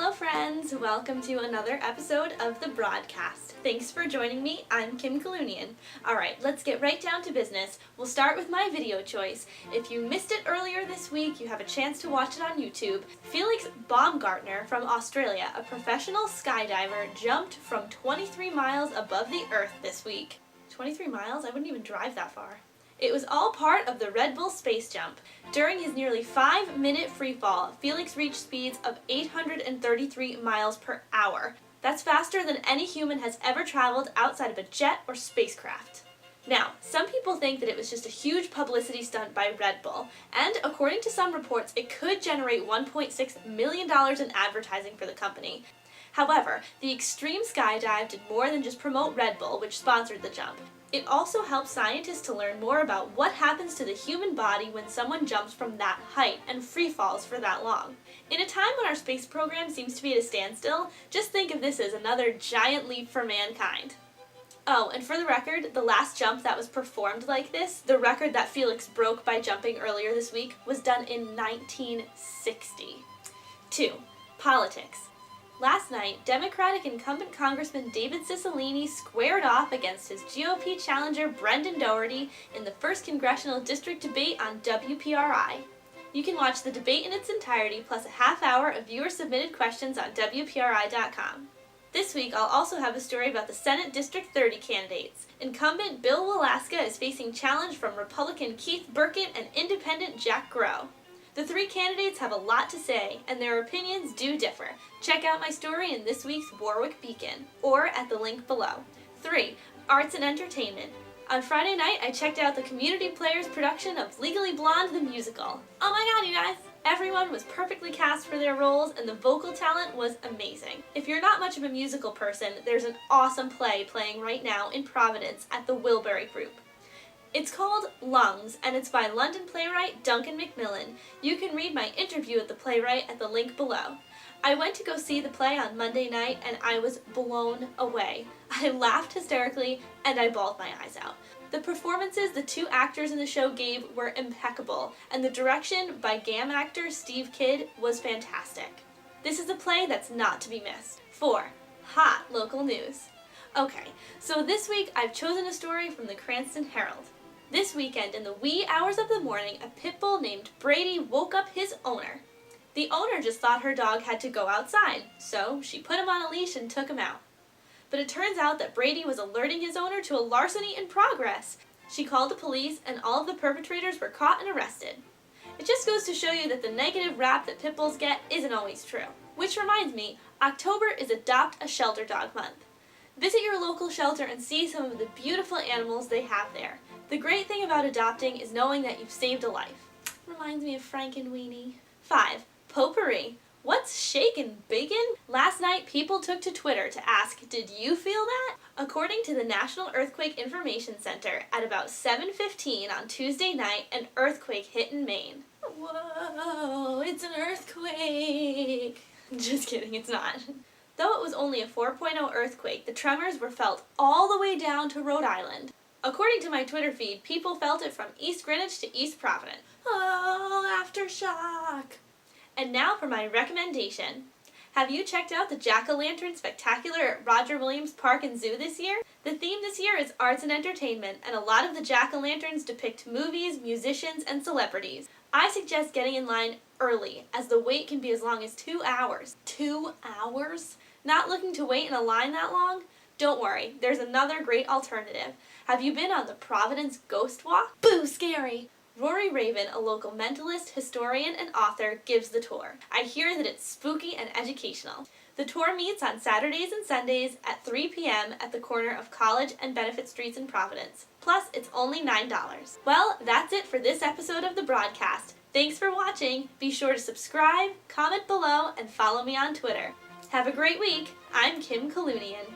Hello friends! Welcome to another episode of The Broadcast. Thanks for joining me. I'm Kim Kalunian. Alright, let's get right down to business. We'll start with my video choice. If you missed it earlier this week, you have a chance to watch it on YouTube. Felix Baumgartner from Australia, a professional skydiver, jumped from 23 miles above the Earth this week. 23 miles? I wouldn't even drive that far. It was all part of the Red Bull space jump. During his nearly 5-minute freefall, Felix reached speeds of 833 miles per hour. That's faster than any human has ever traveled outside of a jet or spacecraft. Now, some people think that it was just a huge publicity stunt by Red Bull, and according to some reports, it could generate $1.6 million in advertising for the company. However, the extreme skydive did more than just promote Red Bull, which sponsored the jump. It also helps scientists to learn more about what happens to the human body when someone jumps from that height and free falls for that long. In a time when our space program seems to be at a standstill, just think of this as another giant leap for mankind. Oh, and for the record, the last jump that was performed like this, the record that Felix broke by jumping earlier this week, was done in 1960. 2. Politics. Last night, Democratic incumbent Congressman David Cicilline squared off against his GOP challenger Brendan Doherty in the 1st Congressional District debate on WPRI. You can watch the debate in its entirety plus a half hour of viewer-submitted questions on WPRI.com. This week, I'll also have a story about the Senate District 30 candidates. Incumbent Bill Walaska is facing challenge from Republican Keith Burkett and Independent Jack Groh. The three candidates have a lot to say, and their opinions do differ. Check out my story in this week's Warwick Beacon, or at the link below. 3. Arts and entertainment. On Friday night, I checked out the Community Players production of Legally Blonde the musical. Oh my god, you guys! Everyone was perfectly cast for their roles, and the vocal talent was amazing. If you're not much of a musical person, there's an awesome play playing right now in Providence at the Wilbury Group. It's called Lungs, and it's by London playwright Duncan Macmillan. You can read my interview with the playwright at the link below. I went to go see the play on Monday night, and I was blown away. I laughed hysterically, and I bawled my eyes out. The performances the two actors in the show gave were impeccable, and the direction by GAM actor Steve Kidd was fantastic. This is a play that's not to be missed. 4. Hot local news. Okay, so this week I've chosen a story from the Cranston Herald. This weekend, in the wee hours of the morning, a pit bull named Brady woke up his owner. The owner just thought her dog had to go outside, so she put him on a leash and took him out. But it turns out that Brady was alerting his owner to a larceny in progress. She called the police, and all of the perpetrators were caught and arrested. It just goes to show you that the negative rap that pit bulls get isn't always true. Which reminds me, October is Adopt a Shelter Dog Month. Visit your local shelter and see some of the beautiful animals they have there. The great thing about adopting is knowing that you've saved a life. Reminds me of Frankenweenie. 5. Potpourri. What's shakin', bacon? Last night, people took to Twitter to ask, did you feel that? According to the National Earthquake Information Center, at about 7:15 on Tuesday night, an earthquake hit in Maine. Whoa, it's an earthquake. Just kidding, it's not. Though it was only a 4.0 earthquake, the tremors were felt all the way down to Rhode Island. According to my Twitter feed, people felt it from East Greenwich to East Providence. Oh, aftershock! And now for my recommendation. Have you checked out the Jackolantern Spectacular at Roger Williams Park and Zoo this year? The theme this year is arts and entertainment, and a lot of the Jack-o'-lanterns depict movies, musicians, and celebrities. I suggest getting in line early, as the wait can be as long as 2 hours. 2 hours? Not looking to wait in a line that long? Don't worry, there's another great alternative. Have you been on the Providence Ghost Walk? Boo, scary! Rory Raven, a local mentalist, historian, and author, gives the tour. I hear that it's spooky and educational. The tour meets on Saturdays and Sundays at 3 p.m. at the corner of College and Benefit Streets in Providence. Plus, it's only $9. Well, that's it for this episode of The Broadcast. Thanks for watching. Be sure to subscribe, comment below, and follow me on Twitter. Have a great week. I'm Kim Kalunian.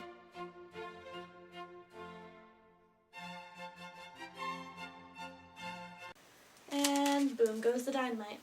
And boom goes the dynamite.